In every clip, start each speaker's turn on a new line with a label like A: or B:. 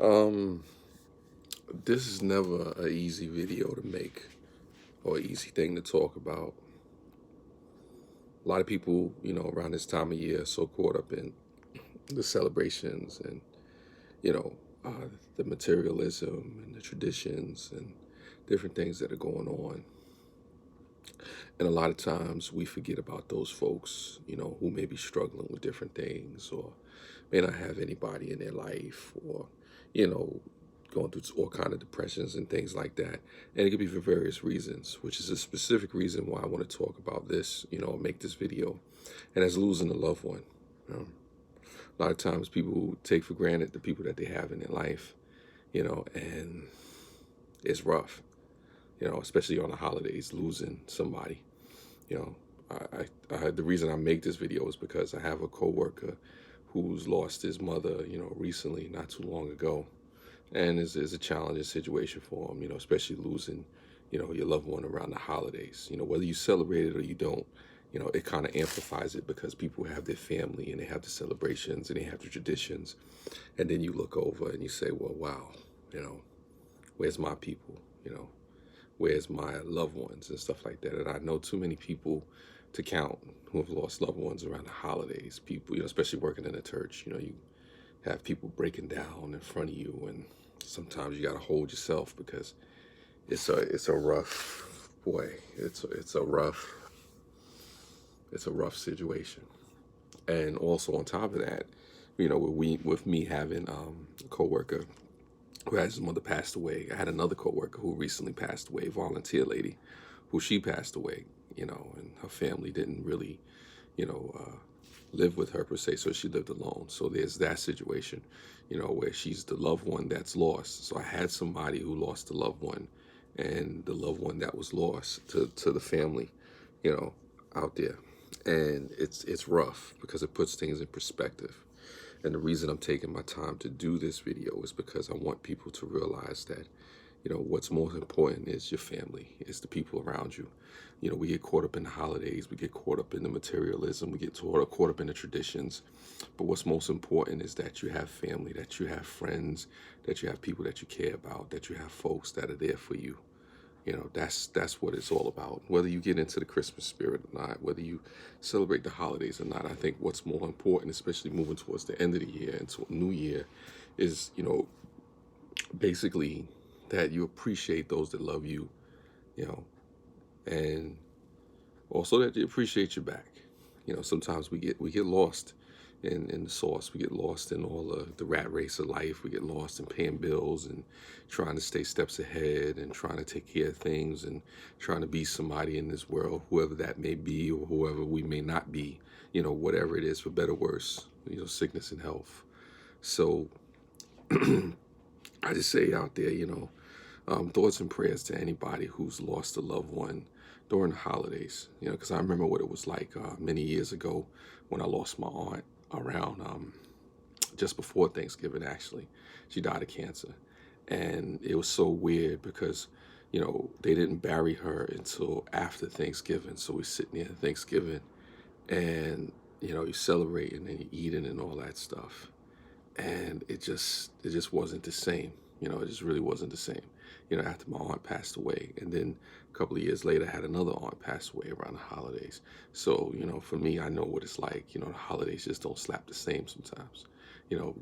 A: Um, this is never an easy video to make or easy thing to talk about. A lot of people, around this time of year are so caught up in the celebrations and, you know, uh, the materialism and the traditions and different things that are going on. And a lot of times we forget about those folks, who may be struggling with different things or may not have anybody in their life or, you know, going through all kind of depressions and things like that. And it could be for various reasons, which is a specific reason why I want to talk about this, make this video. And that's losing a loved one. Um, a lot of times people take for granted the people that they have in their life, and it's rough, especially on the holidays, losing somebody. You know, the reason I make this video is because I have a coworker who's lost his mother, recently, not too long ago, and is a challenging situation for him. Especially losing, your loved one around the holidays. Whether you celebrate it or you don't, it kind of amplifies it because people have their family and they have the celebrations and they have the traditions, and then you look over and you say, well, wow, you know, where's my people? Where's my loved ones and stuff like that? And I know too many people to count who have lost loved ones around the holidays. People, especially working in a church, you have people breaking down in front of you, and sometimes you got to hold yourself because it's a rough boy. It's a rough situation. And also on top of that, with me having a coworker who had his mother passed away. I had another coworker who recently passed away, volunteer lady, who she passed away, and her family didn't really, you know, uh, live with her per se, so she lived alone. So there's that situation, where she's the loved one that's lost. So I had somebody who lost a loved one, and the loved one that was lost to the family, you know, out there, and it's rough because it puts things in perspective. And the reason I'm taking my time to do this video is because I want people to realize that, what's most important is your family, is the people around you. We get caught up in the holidays, we get caught up in the materialism, we get caught up in the traditions. But what's most important is that you have family, that you have friends, that you have people that you care about, that you have folks that are there for you. That's what it's all about. Whether you get into the Christmas spirit or not, whether you celebrate the holidays or not, I think what's more important, especially moving towards the end of the year into a new year, is basically that you appreciate those that love you, you know, and also that you appreciate your back. Sometimes we get lost in the sauce. We get lost in all the rat race of life. We get lost in paying bills and trying to stay steps ahead and trying to take care of things and trying to be somebody in this world, whoever that may be or whoever we may not be, whatever it is, for better or worse, sickness and health. So I just say out there, thoughts and prayers to anybody who's lost a loved one during the holidays, because I remember what it was like many years ago when I lost my aunt around just before Thanksgiving, actually. She died of cancer. And it was so weird because, they didn't bury her until after Thanksgiving. So we're sitting there at Thanksgiving and, you're celebrating and you're eating and all that stuff. And it just wasn't the same. It just really wasn't the same. After my aunt passed away, and then a couple of years later, I had another aunt pass away around the holidays. So for me, I know what it's like. The holidays just don't slap the same sometimes.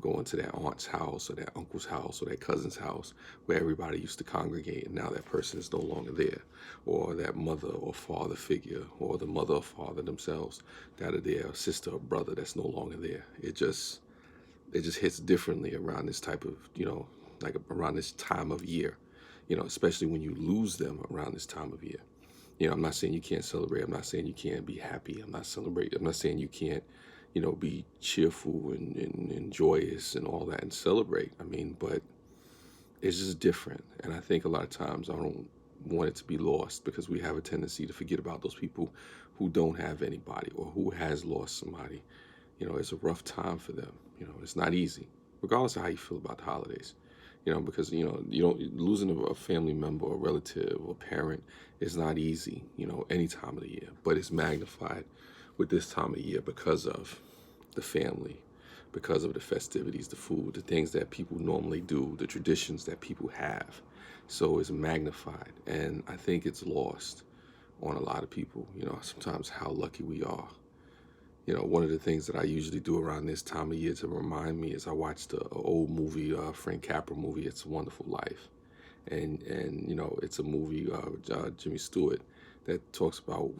A: Going to that aunt's house or that uncle's house or that cousin's house where everybody used to congregate, and now that person is no longer there, or that mother or father figure, or the mother or father themselves that are there, or sister or brother that's no longer there. It just hits differently around this type of, like around this time of year, especially when you lose them around this time of year. I'm not saying you can't celebrate. I'm not saying you can't be happy. I'm not celebrating. I'm not saying you can't, be cheerful and joyous and all that and celebrate. I mean, but it's just different. And I think a lot of times I don't want it to be lost because we have a tendency to forget about those people who don't have anybody or who has lost somebody. It's a rough time for them. It's not easy, regardless of how you feel about the holidays. Because you don't losing a family member, or relative, or parent is not easy. Any time of the year, but it's magnified with this time of year because of the family, because of the festivities, the food, the things that people normally do, the traditions that people have. So it's magnified, and I think it's lost on a lot of people. Sometimes how lucky we are. One of the things that I usually do around this time of year to remind me is I watched a old movie, Frank Capra movie, It's a Wonderful Life. And it's a movie, Jimmy Stewart, that talks about,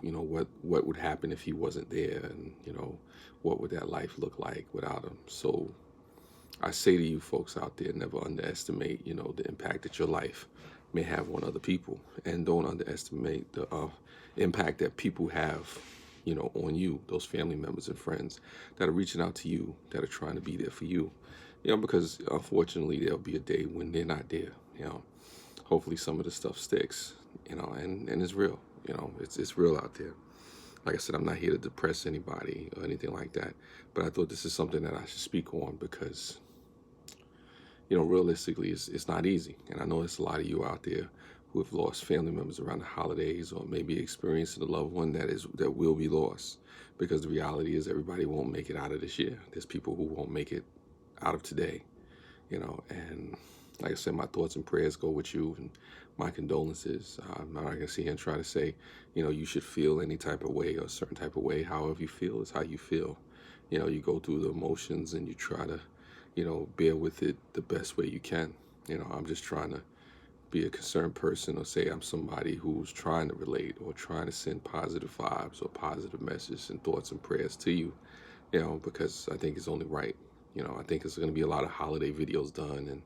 A: what would happen if he wasn't there, and, what would that life look like without him. So I say to you folks out there, never underestimate, the impact that your life may have on other people, and don't underestimate the impact that people have, on you, those family members and friends that are reaching out to you, that are trying to be there for you, because unfortunately there'll be a day when they're not there. Hopefully some of the stuff sticks, and it's real, it's real out there. Like I said, I'm not here to depress anybody or anything like that, but I thought this is something that I should speak on because, realistically, it's not easy. And I know there's a lot of you out there who have lost family members around the holidays, or maybe experiencing a loved one that will be lost, because the reality is everybody won't make it out of this year. There's people who won't make it out of today, and like I said, my thoughts and prayers go with you, and my condolences. I'm not going to sit here and try to say, you should feel any type of way or a certain type of way. However you feel is how you feel. You go through the emotions and you try to, bear with it the best way you can. I'm just trying to be a concerned person, or say I'm somebody who's trying to relate or trying to send positive vibes or positive messages and thoughts and prayers to you, because I think it's only right. I think there's going to be a lot of holiday videos done, and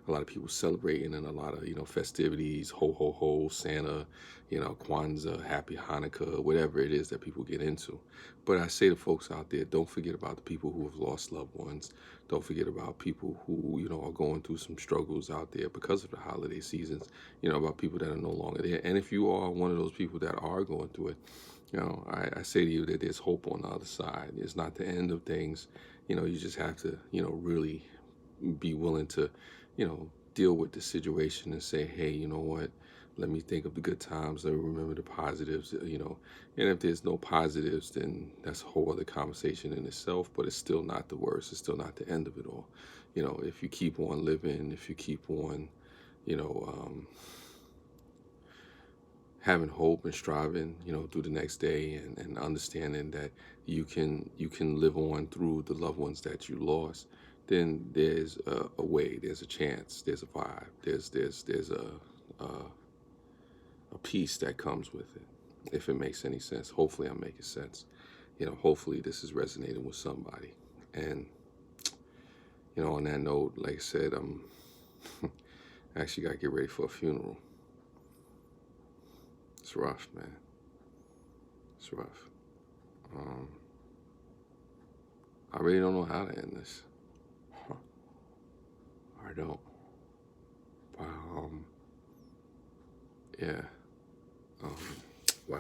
A: a lot of people celebrating, and a lot of, festivities, ho, ho, ho, Santa, Kwanzaa, Happy Hanukkah, whatever it is that people get into. But I say to folks out there, don't forget about the people who have lost loved ones. Don't forget about people who, are going through some struggles out there because of the holiday seasons, about people that are no longer there. And if you are one of those people that are going through it, I say to you that there's hope on the other side. It's not the end of things. You just have to, really be willing to, deal with the situation and say, hey, you know what? Let me think of the good times. Let me remember the positives, And if there's no positives, then that's a whole other conversation in itself, but it's still not the worst. It's still not the end of it all. If you keep on living, if you keep on, you know, having hope and striving, through the next day, and understanding that you can live on through the loved ones that you lost, then there's a way, there's a chance, there's a vibe, there's a peace that comes with it, if it makes any sense. Hopefully I'm making sense. Hopefully this is resonating with somebody. And on that note, like I said, I actually got to get ready for a funeral. It's rough, man. It's rough. I really don't know how to end this. I don't. But, yeah. Wow.